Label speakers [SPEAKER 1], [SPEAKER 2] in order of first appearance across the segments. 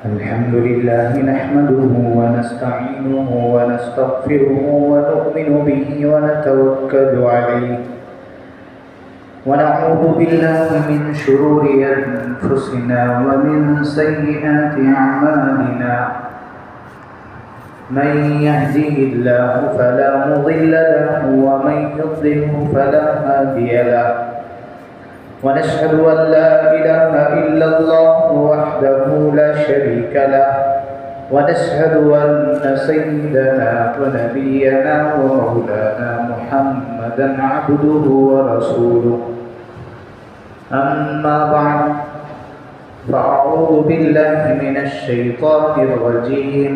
[SPEAKER 1] الحمد لله نحمده ونستعينه ونستغفره ونؤمن به ونتوكل عليه ونعوذ بالله من شرور أنفسنا ومن سيئات أعمالنا من يهده الله فلا مضل له ومن يضلل فلا هادي له ونشهد أن لا إله إلا الله وحده لا شريك له ونشهد أن سيدنا ونبينا ومولانا محمدا عبده ورسوله أما بعد فأعوذ بالله من الشيطان الرجيم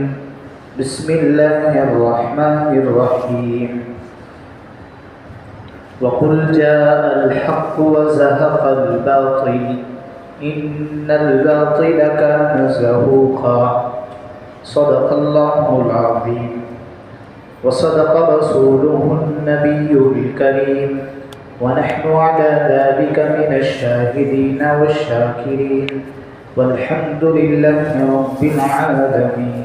[SPEAKER 1] بسم الله الرحمن الرحيم وقل جاء الحق وزهق الباطل إن الباطل كان زهوقا صدق الله العظيم وصدق رسوله النبي الكريم ونحن على ذلك من الشاهدين والشاكرين والحمد لله رب العالمين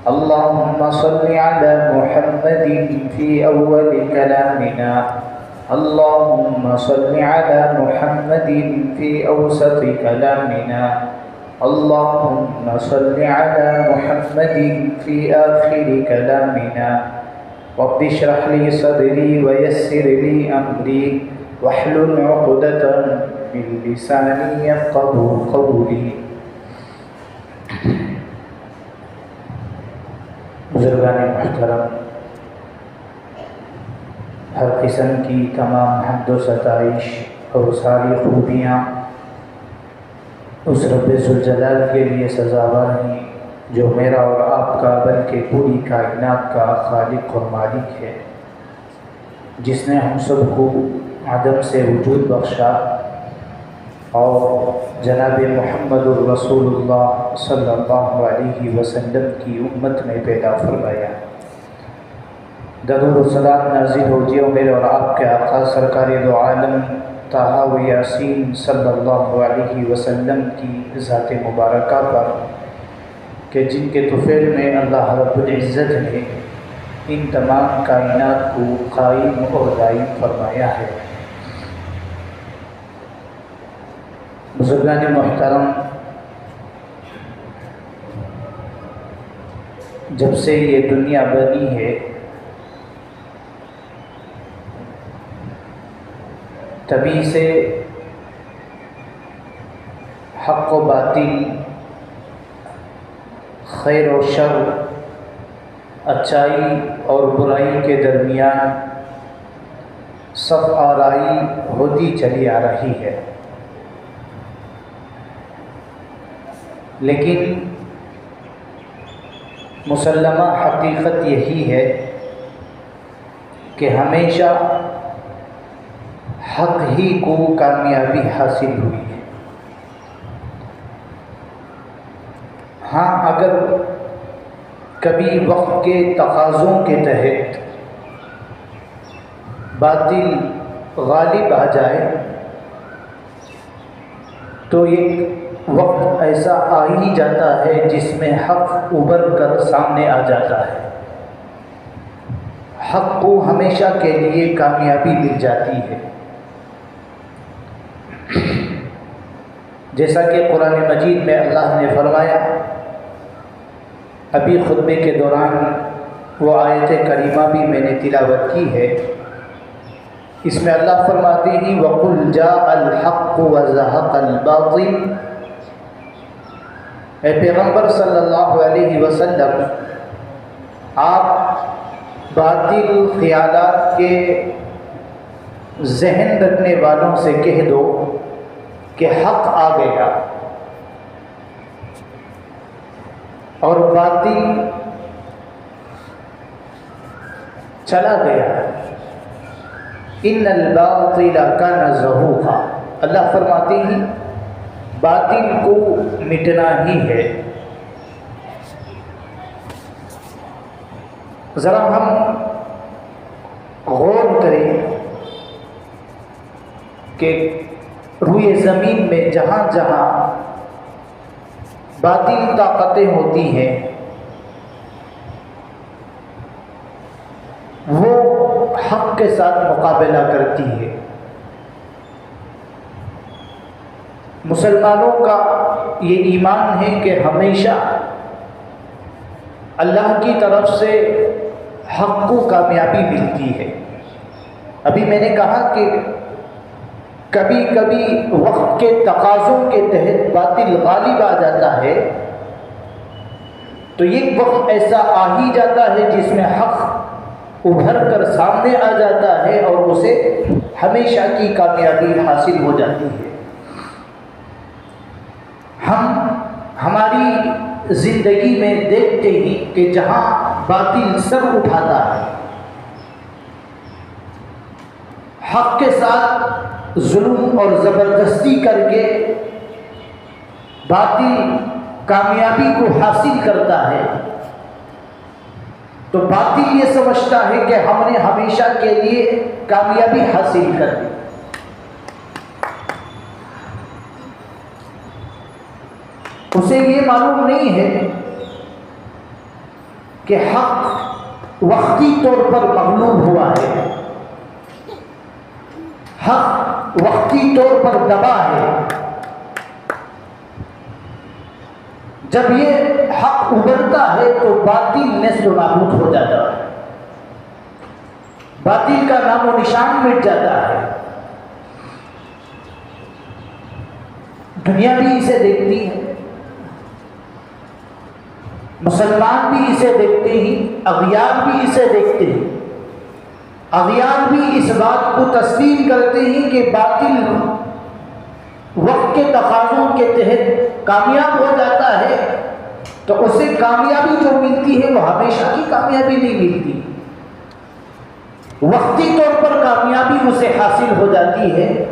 [SPEAKER 1] اللهم صل على محمد في أول كلامنا اللهم صل على محمد في أوسط كلامنا اللهم صل على محمد في آخر كلامنا رب اشرح لي صدري ويسر لي أمري واحلل عقدة من لساني يفقهوا قولي. بزرگان محترم، ہر قسم کی تمام حمد و ستائش اور ساری خوبیاں اس رب ذوالجلال کے لیے سزاوار ہیں جو میرا اور آپ کا بلکہ پوری کائنات کا خالق اور مالک ہے، جس نے ہم سب کو عدم سے وجود بخشا اور جناب محمد الرسول اللہ صلی اللہ علیہ وسلم کی امت میں پیدا فرمایا. درود و سلام نازل ہو جیو میرے اور آپ کے آقا سرکار دو عالم طٰہٰ و یاسین صلی اللہ علیہ وسلم کی ذات مبارکہ پر کہ جن کے طفیل میں اللہ رب العزت نے ان تمام کائنات کو قائم اور دائم فرمایا ہے. بزرگان محترم، جب سے یہ دنیا بنی ہے تبھی سے حق و باطل، خیر و شر، اچائی اور برائی کے درمیان صف آرائی ہوتی چلی آ رہی ہے. لیکن مسلمہ حقیقت یہی ہے کہ ہمیشہ حق ہی کو کامیابی حاصل ہوئی ہے. ہاں، اگر کبھی وقت کے تقاضوں کے تحت باطل غالب آ جائے تو ایک وقت ایسا آ ہی جاتا ہے جس میں حق ابھر کر سامنے آ جاتا ہے. حق کو ہمیشہ کے لیے کامیابی مل جاتی ہے. جیسا کہ قرآن مجید میں اللہ نے فرمایا، ابھی خطبے کے دوران وہ آیت کریمہ بھی میں نے تلاوت کی ہے. اس میں اللہ فرماتے ہیں وَقُلْ جَاءَ الْحَقُّ وَزَهَقَ الْبَاطِلُ. اے پیغمبر صلی اللہ علیہ وسلم، آپ باطل خیالات کے ذہن رکھنے والوں سے کہہ دو کہ حق آ گیا اور باطل چلا گیا. ان الباطل کان زہوقا. اللہ فرماتے ہیں باطل کو مٹنا ہی ہے. ذرا ہم غور کریں کہ روئے زمین میں جہاں جہاں باطل طاقتیں ہوتی ہیں وہ حق کے ساتھ مقابلہ کرتی ہے۔ مسلمانوں کا یہ ایمان ہے کہ ہمیشہ اللہ کی طرف سے حق کو کامیابی ملتی ہے۔ ابھی میں نے کہا کہ کبھی کبھی وقت کے تقاضوں کے تحت باطل غالب آ جاتا ہے، تو ایک وقت ایسا آ ہی جاتا ہے جس میں حق ابھر کر سامنے آ جاتا ہے اور اسے ہمیشہ کی کامیابی حاصل ہو جاتی ہے۔ ہم ہماری زندگی میں دیکھتے ہی کہ جہاں باطل سر اٹھاتا ہے، حق کے ساتھ ظلم اور زبردستی کر کے باطل کامیابی کو حاصل کرتا ہے، تو باطل یہ سمجھتا ہے کہ ہم نے ہمیشہ کے لیے کامیابی حاصل کر دی۔ اسے یہ معلوم نہیں ہے کہ حق وقتی طور پر مغلوب ہوا ہے، حق وقتی طور پر دبا ہے۔ جب یہ حق ابھرتا ہے تو باطل نیست و نابود ہو جاتا ہے، باطل کا نام و نشان مٹ جاتا ہے۔ دنیا بھی اسے دیکھتی ہے، مسلمان بھی اسے دیکھتے ہی، اغیار بھی اسے دیکھتے ہیں۔ اغیار بھی اس بات کو تسلیم کرتے ہیں کہ باطل وقت کے تقاضوں کے تحت کامیاب ہو جاتا ہے، تو اسے کامیابی جو ملتی ہے وہ ہمیشہ کی کامیابی نہیں ملتی، وقتی طور پر کامیابی اسے حاصل ہو جاتی ہے،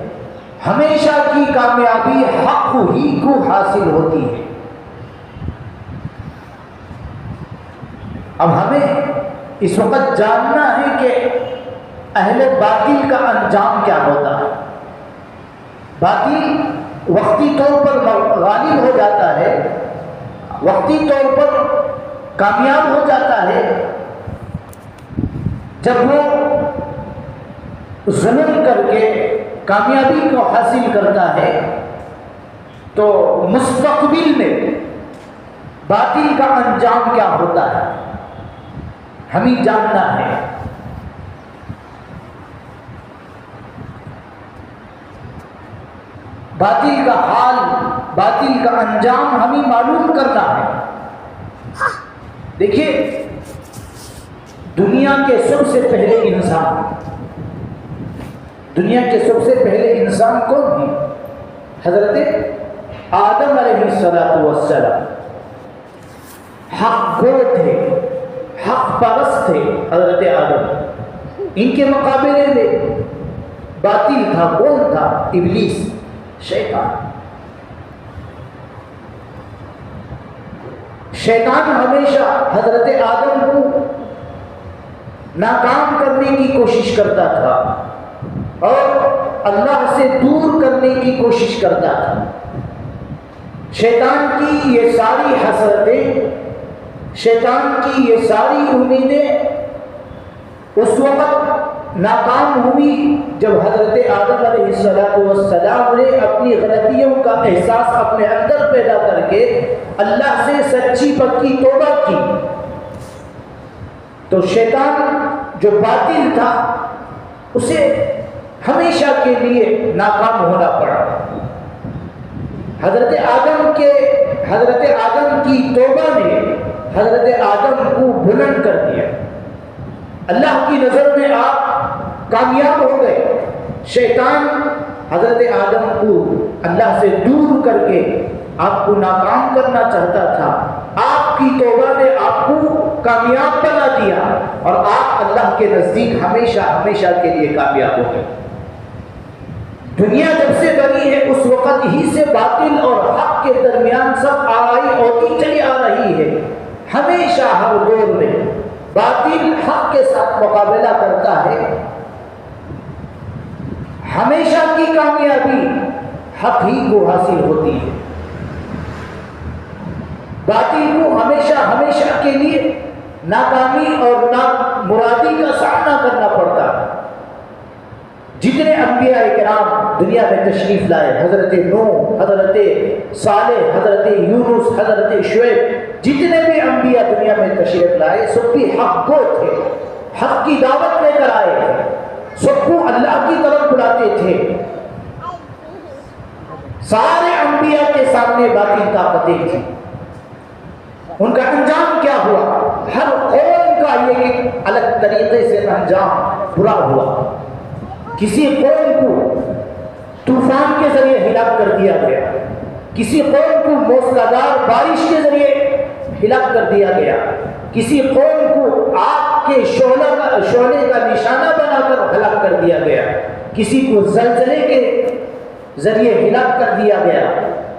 [SPEAKER 1] ہمیشہ کی کامیابی حق ہی کو حاصل ہوتی ہے۔ اب ہمیں اس وقت جاننا ہے کہ اہل باطل کا انجام کیا ہوتا ہے۔ باطل وقتی طور پر غالب ہو جاتا ہے، وقتی طور پر کامیاب ہو جاتا ہے۔ جب وہ ظلم کر کے کامیابی کو حاصل کرتا ہے تو مستقبل میں باطل کا انجام کیا ہوتا ہے ہمیں جاننا ہے۔ باطل کا حال، باطل کا انجام ہمیں معلوم کرنا ہے۔ دیکھیے، دنیا کے سب سے پہلے انسان، دنیا کے سب سے پہلے انسان کون ہے؟ حضرت آدم علیہ السلام۔ حق گو تھے، حق پرست تھے حضرت آدم۔ ان کے مقابلے میں باطل تھا، کون تھا؟ ابلیس، شیطان۔ شیطان ہمیشہ حضرت آدم کو ناکام کرنے کی کوشش کرتا تھا اور اللہ سے دور کرنے کی کوشش کرتا تھا۔ شیطان کی یہ ساری حسرتیں، شیطان کی یہ ساری امیدیں اس وقت ناکام ہوئی جب حضرت آدم علیہ السلام نے اپنی غلطیوں کا احساس اپنے اندر پیدا کر کے اللہ سے سچی پکی توبہ کی، تو شیطان جو باطل تھا اسے ہمیشہ کے لیے ناکام ہونا پڑا۔ حضرت آدم کی توبہ نے حضرت آدم کو بلند کر دیا۔ اللہ کی نظر میں آپ کامیاب ہو گئے۔ شیطان حضرت آدم کو اللہ سے دور کر کے آپ کو ناکام کرنا چاہتا تھا۔ آپ کی توبہ نے آپ کو کامیاب بنا دیا اور آپ اللہ کے نزدیک ہمیشہ ہمیشہ کے لیے کامیاب ہو گئے۔ دنیا جب سے بنی ہے اس وقت ہی سے باطل اور حق کے درمیان سب آرائی ہوتی چلی آ رہی ہے۔ ہمیشہ ہر دور میں باطل حق کے ساتھ مقابلہ کرتا ہے، ہمیشہ کی کامیابی حق ہی کو حاصل ہوتی ہے۔ باطل کو ہمیشہ ہمیشہ کے لیے ناکامی اور نامرادی کا سامنا کرنا پڑتا ہے۔ جتنے انبیاء کرام دنیا میں تشریف لائے، حضرت نوح، حضرت صالح، حضرت یونس، حضرت شعیب، جتنے بھی انبیاء دنیا میں تشریف لائے سب بھی حق گو تھے، حق کی دعوت لے کر آئے تھے، سب کو اللہ کی طرف بلاتے تھے۔ سارے انبیاء کے سامنے باطل طاقتیں تھیں، ان کا انجام کیا ہوا؟ ہر قوم کا یہ ایک الگ طریقے سے انجام برا ہوا۔ کسی قوم کو طوفان کے ذریعے ہلاک کر دیا گیا، کسی قوم کو موسلادھار بارش کے ذریعے ہلاک کر دیا گیا، کسی قوم کو آگ کے شعلے کا نشانہ بنا کر ہلاک کر دیا گیا، کسی کو زلزلے کے ذریعے ہلاک کر دیا گیا،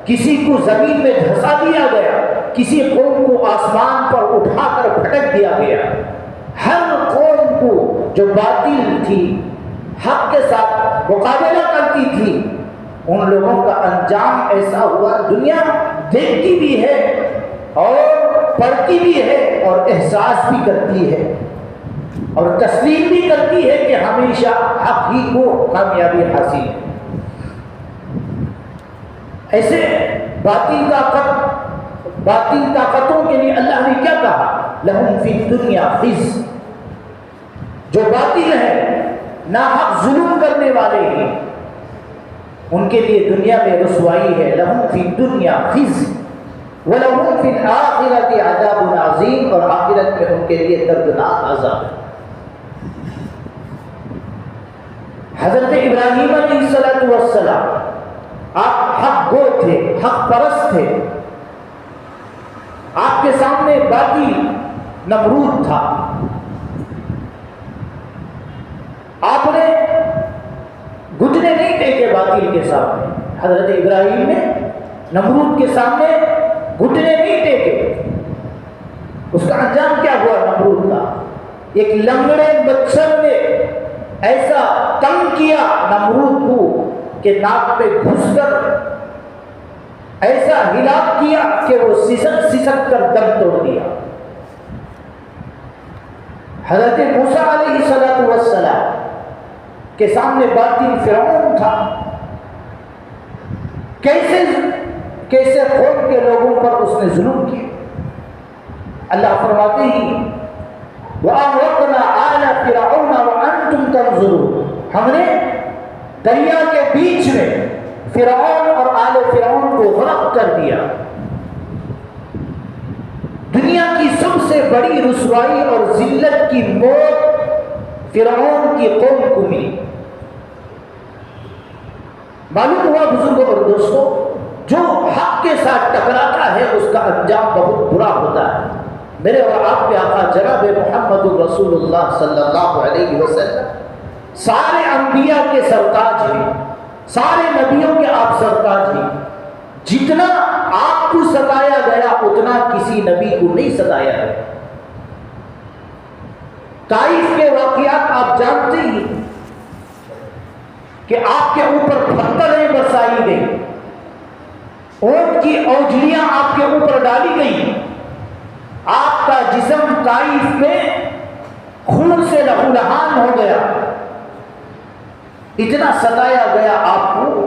[SPEAKER 1] کسی کو زمین میں دھسا دیا گیا، کسی قوم کو آسمان پر اٹھا کر پھٹک دیا گیا۔ ہر قوم کو جو باطل تھی حق کے ساتھ مقابلہ کرتی تھی، ان لوگوں کا انجام ایسا ہوا۔ دنیا دیکھتی بھی ہے اور پڑھتی بھی ہے اور احساس بھی کرتی ہے اور تسلیم بھی کرتی ہے کہ ہمیشہ حق ہی کو کامیابی حاصل ہے۔ ایسے باطل طاقتوں کے لیے اللہ نے کیا کہا؟ لہم فی الدنیا خزي، جو باطل ہے، ناحق ظلم کرنے والے ہیں، ان کے لیے دنیا میں رسوائی ہے۔ لہم فی الدنیا خزي ولہم فی الآخرۃ عذاب عظیم، اور آخرت میں ان کے لیے دردناک عذاب ہے۔ حضرت ابراہیم علیہ السلام آپ حق گو تھے، حق پرست تھے، آپ کے سامنے باطل نمرود تھا، آپ نے گھٹنے نہیں ٹیکے باطل کے سامنے۔ حضرت ابراہیم نے نمرود کے سامنے گھٹنے نہیں ٹیکے۔ اس کا انجام کیا ہوا نمرود کا؟ ایک لنگڑے مچھر نے ایسا تنگ کیا نمرود کو کہ ناک پہ گھس کر ایسا ہلاک کیا کہ وہ سسک کر دم توڑ دیا۔ حضرت موسیٰ علیہ السلام کے سامنے باطل فرعون تھا، کیسے قوم کے لوگوں پر اس نے ظلم کیا۔ اللہ فرماتے ہی وَأَغْرَقْنَا آلَ فِرْعَوْنَ وَأَنْتُمْ تَنظُرُونَ، ہم نے دریا کے بیچ میں فرعون اور آل فرعون کو غرق کر دیا۔ دنیا کی سب سے بڑی رسوائی اور ذلت کی موت فرعون کی قوم کو ملی۔ معلوم ہوا بزرگوں اور دوستوں، جو حق کے ساتھ ٹکراتا ہے اس کا انجام بہت برا ہوتا ہے۔ میرے اور آپ کے آقا جناب محمد رسول اللہ صلی اللہ علیہ وسلم سارے انبیاء کے سرتاج ہیں، سارے نبیوں کے آپ سرتاج ہیں۔ جتنا آپ کو ستایا گیا اتنا کسی نبی کو نہیں ستایا گیا۔ طائف کے واقعات آپ جانتے ہی کہ آپ کے اوپر پتھریں برسائی گئی، اونٹ کی اوجھلیاں آپ کے اوپر ڈالی گئی، آپ کا جسم طائف میں خون سے لہولہان ہو گیا، اتنا ستایا گیا آپ کو۔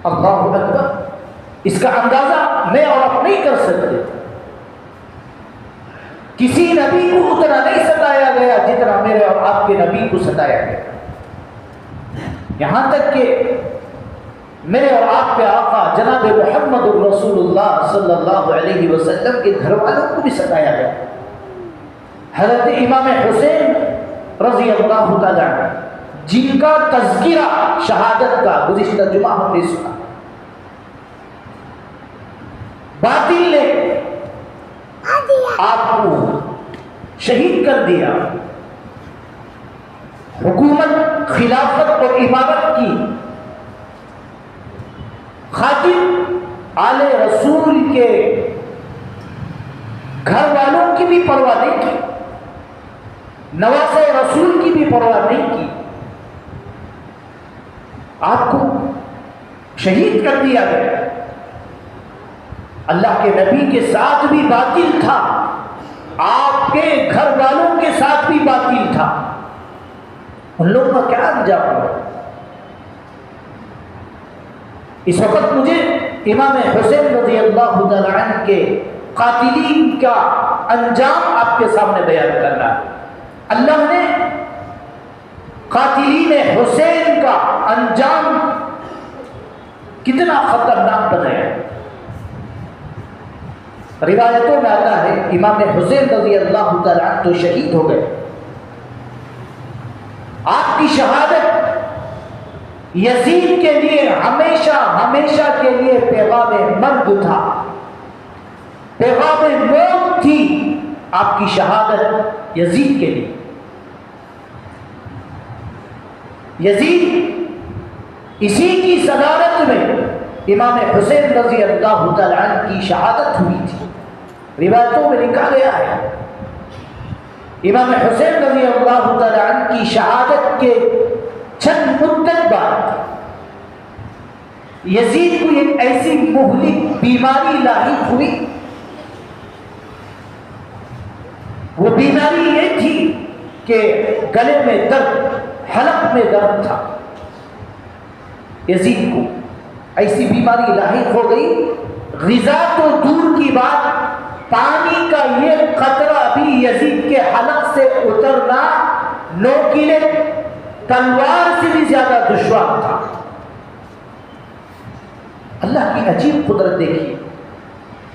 [SPEAKER 1] اللہ اکبر، اس کا اندازہ میں اور آپ نہیں کر سکتے۔ کسی نبی کو اتنا نہیں ستایا گیا جتنا میرے اور آپ کے نبی کو ستایا گیا، یہاں تک کہ میرے اور آپ کے آقا جناب محمد رسول اللہ صلی اللہ علیہ وسلم کے گھر والوں کو بھی ستایا گیا۔ حضرت امام حسین رضی اللہ تعالیٰ عنہ، جن کا تذکرہ شہادت کا گزشتہ جمعہ ہم نے سنا، باطل نے آپ کو شہید کر دیا۔ حکومت، خلافت اور امارت کی خاطر آل رسول کے گھر والوں کی بھی پرواہ نہیں کی، نواز رسول کی بھی پرواہ نہیں کی، آپ کو شہید کر دیا گیا۔ اللہ کے نبی کے ساتھ بھی باطل تھا، آپ کے گھر والوں کے ساتھ بھی باطل تھا، ان لوگوں کا کیا انجام ہوا؟ اس وقت مجھے امام حسین رضی اللہ تعالی عنہ کے قاتلین کا انجام آپ کے سامنے بیان کرنا ہے۔ اللہ نے قاتلین حسین کا انجام کتنا خطرناک بنایا۔ روایتوں میں آتا ہے امام حسین رضی اللہ تعالی عنہ تو شہید ہو گئے، آپ کی شہادت یزید کے لیے ہمیشہ ہمیشہ کے لیے پیغام مرگ تھا، پیغام موت تھی آپ کی شہادت یزید کے لیے۔ یزید اسی کی صدارت میں امام حسین رضی اللہ تعالی عنہ کی شہادت ہوئی تھی۔ روایتوں میں لکھا گیا ہے امام حسین رضی اللہ تعالی عنہ کی شہادت کے چند مدت بعد یزید کو ایک ایسی مہلک بیماری لاحق ہوئی، وہ بیماری یہ تھی کہ گلے میں درد، حلق میں درد تھا۔ یزید کو ایسی بیماری لاحق ہو گئی، غذا تو دور کی بات، پانی کا یہ قطرہ بھی یزید کے حلق سے اترنا نوکیلے تلوار سے بھی زیادہ دشوار تھا۔ اللہ کی عجیب قدرت دیکھیے،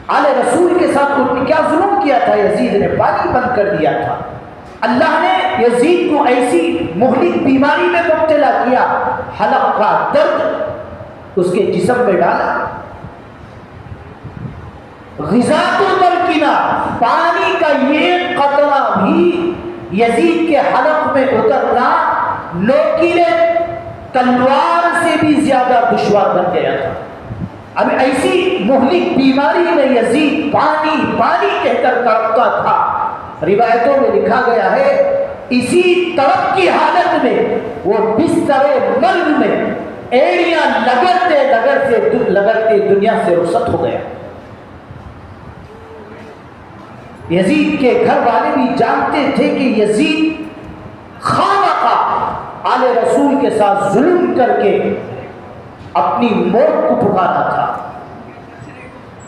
[SPEAKER 1] آل رسول کے ساتھ اس نے کیا ظلم کیا تھا، یزید نے پانی بند کر دیا تھا۔ اللہ نے یزید کو ایسی مہلک بیماری میں مبتلا کیا، حلق کا درد اس کے جسم میں ڈالا، غذا تو درکنار، پانی کا یہ قطرہ بھی یزید کے حلق میں اترنا نوکیلے تلوار سے بھی زیادہ دشوار بن گیا تھا۔ اب ایسی مہلک بیماری میں یزید پانی پانی کہہ کر تڑپتا تھا۔ روایتوں میں لکھا گیا ہے اسی تڑپ کی حالت میں وہ بستر مرگ میں ایڑیاں لگڑتے دنیا سے رخصت ہو گیا۔ یزید کے گھر والے بھی جانتے تھے کہ یزید خامخواہ آل رسول کے ساتھ ظلم کر کے اپنی موت کو پکارا تھا۔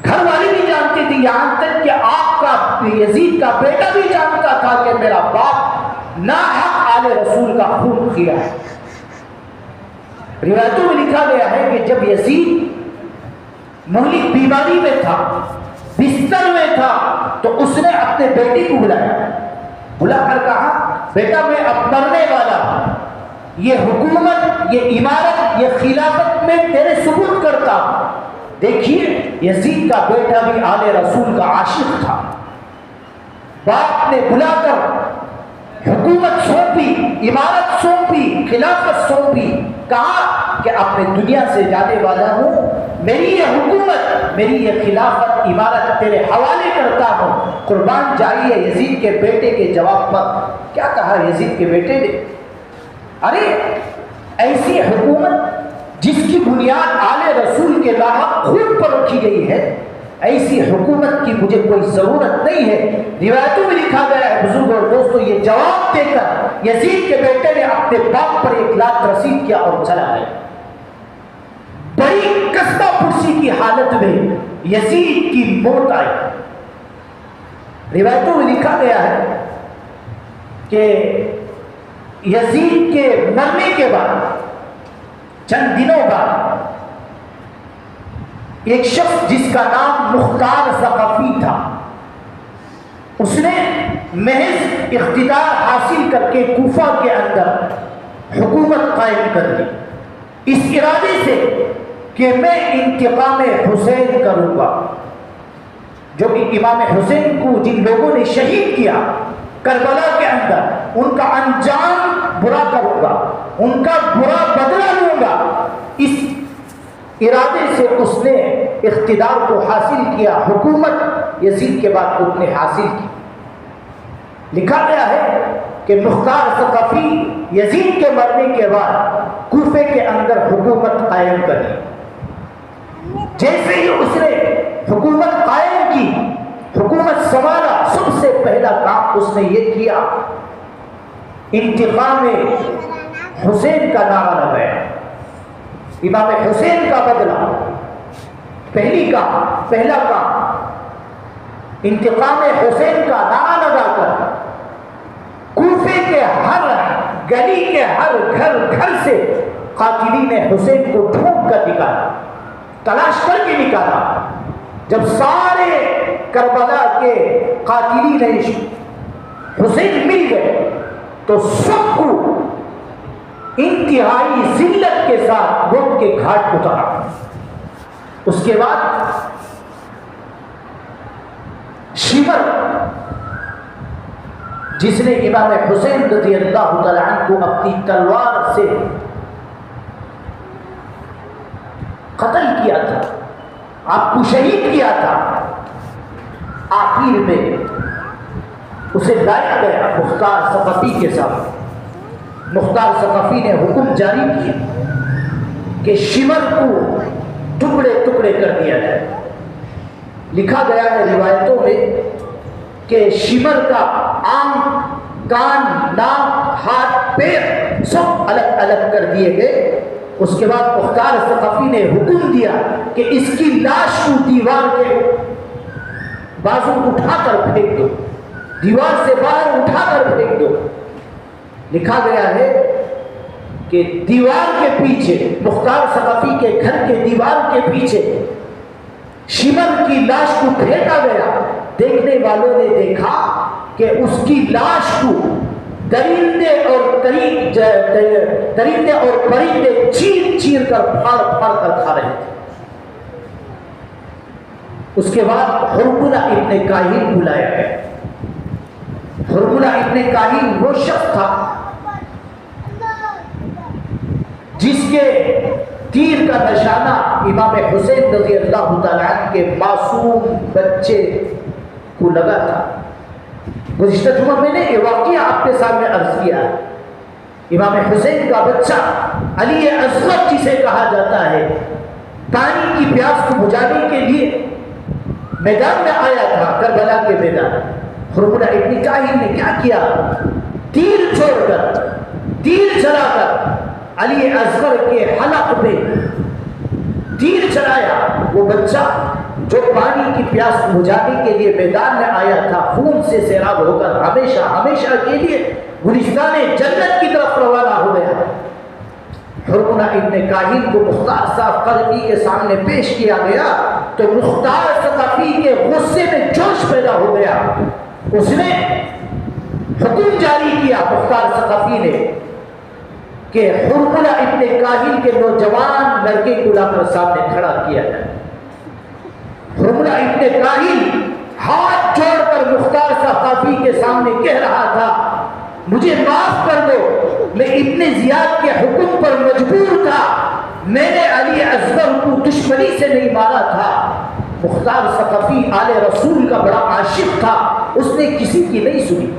[SPEAKER 1] گھر والے بھی جانتے تھے، یہاں تک کہ آپ کا یزید کا بیٹا بھی جانتا تھا کہ میرا باپ ناحق آل رسول کا خون کیا ہے۔ روایتوں میں لکھا گیا ہے کہ جب یزید مہلک بیماری میں تھا، بستر میں تھا، تو اس نے اپنے بیٹے کو بلا کر کہا بیٹا میں اب مرنے والا ہوں، یہ حکومت، یہ عمارت، یہ خلافت میں تیرے سپرد کرتا ہوں۔ دیکھیے یزید کا بیٹا بھی آل رسول کا عاشق تھا، باپ نے بلا کر حکومت سونپی، عمارت سونپی، خلافت سونپی، کہا کہ اب میں دنیا سے جانے والا ہوں، میری یہ حکومت، میری یہ خلافت، عمارت تیرے حوالے کرتا ہوں، قربان جائیے۔ یزید کے بیٹے کے جواب پر کیا کہا یزید کے بیٹے نے؟ ارے ایسی حکومت جس کی بنیاد آل رسول کے لاحق خون پر رکھی گئی ہے، ایسی حکومت کی مجھے کوئی ضرورت نہیں ہے۔ روایتوں میں لکھا گیا ہے بزرگوں اور دوستوں، یہ جواب دے کر یزید کے بیٹے نے اپنے باپ پر 1 لاکھ رسید کیا اور چلا گیا۔ بڑی کسبہ پرسی کی حالت میں یزید کی موت آئی۔ روایتوں میں لکھا گیا ہے کہ یزید کے مرنے کے بعد چند دنوں بعد ایک شخص جس کا نام مختار ثقفی تھا، اس نے محض اقتدار حاصل کر کے کوفہ کے اندر حکومت قائم کر دی، اس ارادے سے کہ میں انتقام حسین کروں گا، جو کہ امام حسین کو جن لوگوں نے شہید کیا کربلا کے اندر، ان کا انجام برا کروں گا، ان کا برا بدلہ لوں گا۔ اس ارادے سے اس نے اقتدار کو حاصل کیا، حکومت یزید کے بعد اس نے حاصل کی۔ لکھا گیا ہے کہ مختار ثقفی یزید کے مرنے کے بعد کوفے کے اندر حکومت قائم کری۔ جیسے ہی اس نے حکومت اس نے یہ کیا، انتقام حسین کا نعرہ لگایا، امام حسین کا بدلہ، پہلا کام انتقام حسین کا نعرہ لگا کر کوفے کے ہر گلی کے ہر گھر سے قاتلین حسین کو ڈھونڈ کر نکالا، تلاش کر کے نکالا۔ جب سارے کربلا کے قاتلین حسین مل گئے تو سب کو انتہائی ذلت کے ساتھ موت کے گھاٹ اتارا۔ اس کے بعد شمر جس نے امام حسین رضی اللہ تعالی عنہ کو اپنی تلوار سے قتل کیا تھا، آپ کو شہید کیا تھا، آخر میں اسے لایا گیا مختار ثقفی کے ساتھ۔ مختار ثقفی نے حکم جاری کیا کہ شمر کو ٹکڑے ٹکڑے کر دیا جائے۔ لکھا گیا ہے روایتوں میں کہ شمر کا آنکھ، کان، ناک، ہاتھ، پیر سب الگ الگ کر دیے گئے۔ اس کے بعد مختار ثقفی نے حکم دیا کہ اس کی لاش کو دیوار کے بازو اٹھا کر پھینک دو، دیوار سے باہر اٹھا کر پھینک دو۔ لکھا گیا ہے کہ دیوار کے پیچھے، مختار ثقفی کے گھر کے دیوار کے پیچھے شمر کی لاش کو پھینکا گیا۔ دیکھنے والوں نے دیکھا کہ اس کی لاش کو درندے اور پرندے چیر چیر کر پھاڑ پھاڑ کر کھا رہے تھے۔ اس کے بعد حرملہ ابن کاہل بلایا گیا۔ حرملہ ابن کاہل وہ شخص تھا جس کے تیر کا نشانہ امام حسین رضی اللہ تعالیٰ عنہ کے معصوم بچے کو لگا تھا۔ گزشتہ جمعہ میں نے یہ واقعہ آپ کے سامنے عرض کیا ہے۔ امام حسین کا بچہ علی اصغر جسے کہا جاتا ہے، پانی کی پیاس کو بجھانے کے لیے میدان میں آیا تھا، کربلا کے میدان۔ حرملہ ابن کاہل نے کیا کیا؟ تیر چھوڑ کر، تیر چلا کر علی اصغر کے حلق پہ تیر چلایا۔ وہ بچہ جو پانی کی پیاس بجھانے کے لیے میدان میں آیا تھا، خون سے سیراب ہو کر ہمیشہ ہمیشہ کے لیے گلستان جنت کی طرف روانہ ہو گیا۔ حرملہ ابن کاہل کو مختار ثقفی کے سامنے پیش کیا گیا تو مختار ثقفی کے غصے میں جوش پیدا ہو گیا۔ اس نے حکم جاری کیا مختار ثقفی نے کہ حرملہ ابن کاہل کے نوجوان لڑکے کو لا کر سامنے کھڑا کیا جائے۔ حرملہ ابن کاہل ہاتھ جوڑ کر مختار ثقفی کے سامنے کہہ رہا تھا، مجھے معاف کر دو، میں ابن زیاد کے حکم پر مجبور تھا، میں نے علی اصغر کو دشمنی سے نہیں مارا تھا۔ مختار ثقفی آل رسول کا بڑا عاشق تھا، اس نے کسی کی نہیں سنی۔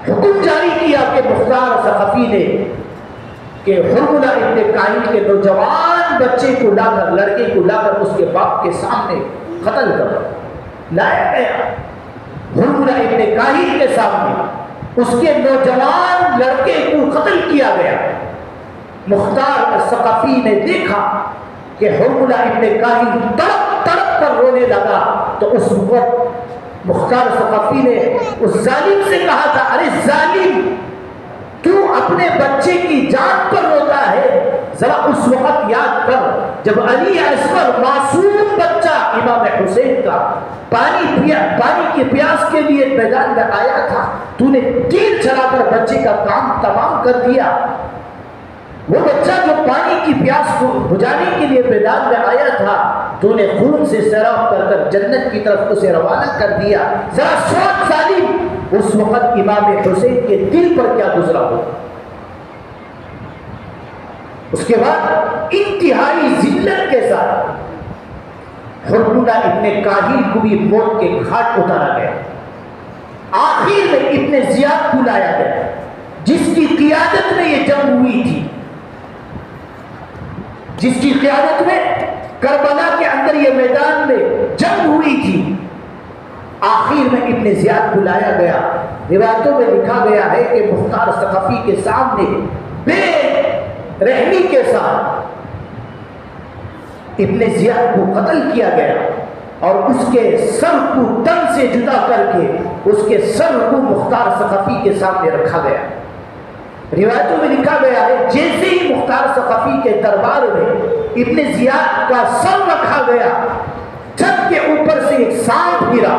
[SPEAKER 1] حکم جاری کیا کہ مختار ثقفی نے کہ حرملہ ابن کاہل کے نوجوان بچے کو لا کر، لڑکے کو لا کر اس کے باپ کے سامنے قتل کر لایا گیا۔ حرملہ ابن کاہل کے سامنے اس کے نوجوان لڑکے کو قتل کیا گیا۔ مختار ثقفی نے دیکھا کہ حرملہ ابن کاہل تڑپ تڑپ کر رونے لگا تو اس وقت مختار ثقفی نے اس ظالم سے کہا تھا، ارے ظالم، تو اپنے بچے کی جان پر روتا ہے، ذرا اس وقت یاد کر جب علی اصغر معصوم بچہ امام حسین کا پانی کی پیاس کے لیے میدان میں آیا تھا، تو نے تیر چلا کر بچے کا کام تمام کر دیا۔ وہ بچہ جو پانی کی پیاس کو بجھانے کے لیے میدان میں آیا تھا، تو نے خون سے سیراب کر کر جنت کی طرف اسے روانہ کر دیا۔ ذرا سوچ ظالم، اس وقت امام حسین کے دل پر کیا گزرا ہو۔ اس کے بعد انتہائی ذلت کے ساتھ حرملہ ابن کاہل کو بھی موت کے گھاٹ اتارا گیا۔ آخر میں ابن زیاد کو لایا گیا جس کی قیادت میں یہ جنگ ہوئی تھی، جس کی قیادت میں کربلا کے اندر یہ میدان میں جنگ ہوئی تھی۔ آخر میں ابن زیاد بلایا گیا. روایتوں میں لکھا گیا ہے کہ مختار ثقفی کے سامنے بے رحمی کے ساتھ ابن زیاد کو قتل کیا گیا اور اس کے سر کو تن سے جدا کر کے اس کے سر کو مختار ثقفی کے سامنے رکھا گیا. روایتوں میں لکھا گیا ہے جیسے ہی مختار ثقفی کے دربار میں ابن زیاد کا سر رکھا گیا، چھت کے اوپر سے ایک سانپ گرا.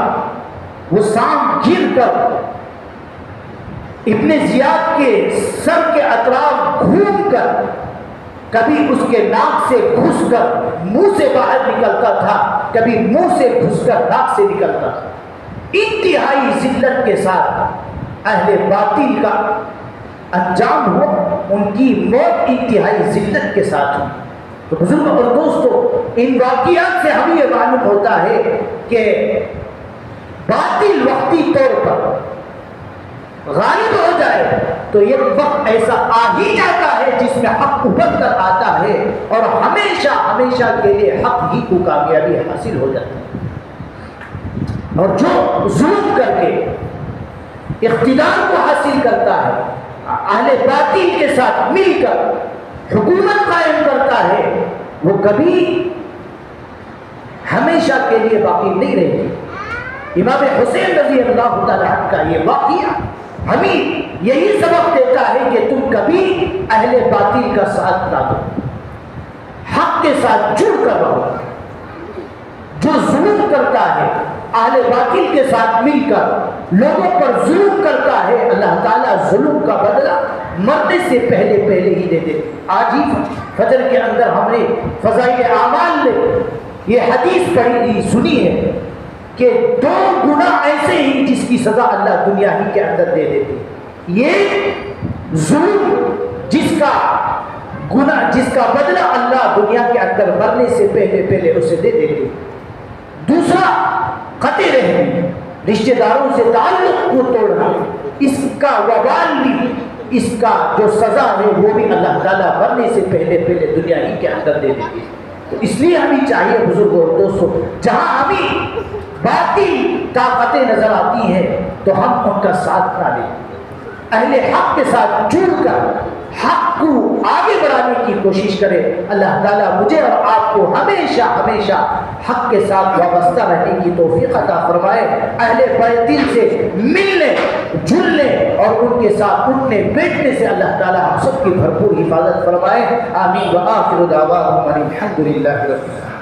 [SPEAKER 1] وہ سانپ گر کر ابن زیاد کے سر کے اطراف گھوم کر کبھی اس کے ناک سے گھس کر منہ سے باہر نکلتا تھا، کبھی منہ سے گھس کر ناک سے نکلتا تھا. انتہائی ذلت کے ساتھ اہل باطل کا انجام ہو، ان کی موت انتہائی ذلت کے ساتھ ہوئی. تو بزرگوں اور دوستو، ان واقعات سے ہمیں یہ معلوم ہوتا ہے کہ باطل وقتی طور پر غالب ہو جائے تو ایک وقت ایسا آ ہی جاتا ہے جس میں حق ابھر کر آتا ہے اور ہمیشہ ہمیشہ کے لیے حق ہی کو کامیابی حاصل ہو جاتی ہے. اور جو ظلم کر کے اقتدار کو حاصل کرتا ہے، اہل باطل کے ساتھ مل کر حکومت قائم کرتا ہے، وہ کبھی ہمیشہ کے لیے باقی نہیں رہتی. امام حسین رضی اللہ تعالیٰ کا یہ واقعہ ہمیں یہی سبق دیتا ہے کہ تم کبھی اہل باطل کا ساتھ نہ دو، حق کے ساتھ جڑ کر رہو. جو ظلم کرتا ہے اہل باطل کے ساتھ مل کر لوگوں پر ظلم کرتا ہے، اللہ تعالیٰ ظلم کا بدلہ مرنے سے پہلے ہی دے دے. آج ہی فجر کے اندر ہم نے فضائل اعمال میں یہ حدیث پڑھی سنی ہے کہ 2 گناہ ایسے ہی جس کی سزا اللہ دنیا ہی کے اندر دے دیتے. یہ ظلم جس کا بدلہ اللہ دنیا کے اندر مرنے سے پہلے اسے دے دیتے. دوسرا قطع رحمی، رشتہ داروں سے تعلق کو توڑنا، اس کا وبال بھی، اس کا جو سزا ہے وہ بھی اللہ تعالیٰ مرنے سے پہلے دنیا ہی کے اندر دے دیتے. تو اس لیے ہمیں چاہیے بزرگوں اور دوستوں، جہاں ہمیں باطل طاقتیں نظر آتی ہیں تو ہم ان کا ساتھ نہ لیں، اہل حق کے ساتھ جڑ کر حق کو آگے بڑھانے کی کوشش کریں. اللہ تعالیٰ مجھے اور آپ کو ہمیشہ حق کے ساتھ وابستہ رہنے کی توفیق عطا فرمائے. اہل باطل سے ملنے جلنے اور ان کے ساتھ اٹھنے بیٹھنے سے اللہ تعالیٰ ہم سب کی بھرپور حفاظت فرمائے. آمین. وآخر دعواہم الحمد للہ رب العالمین.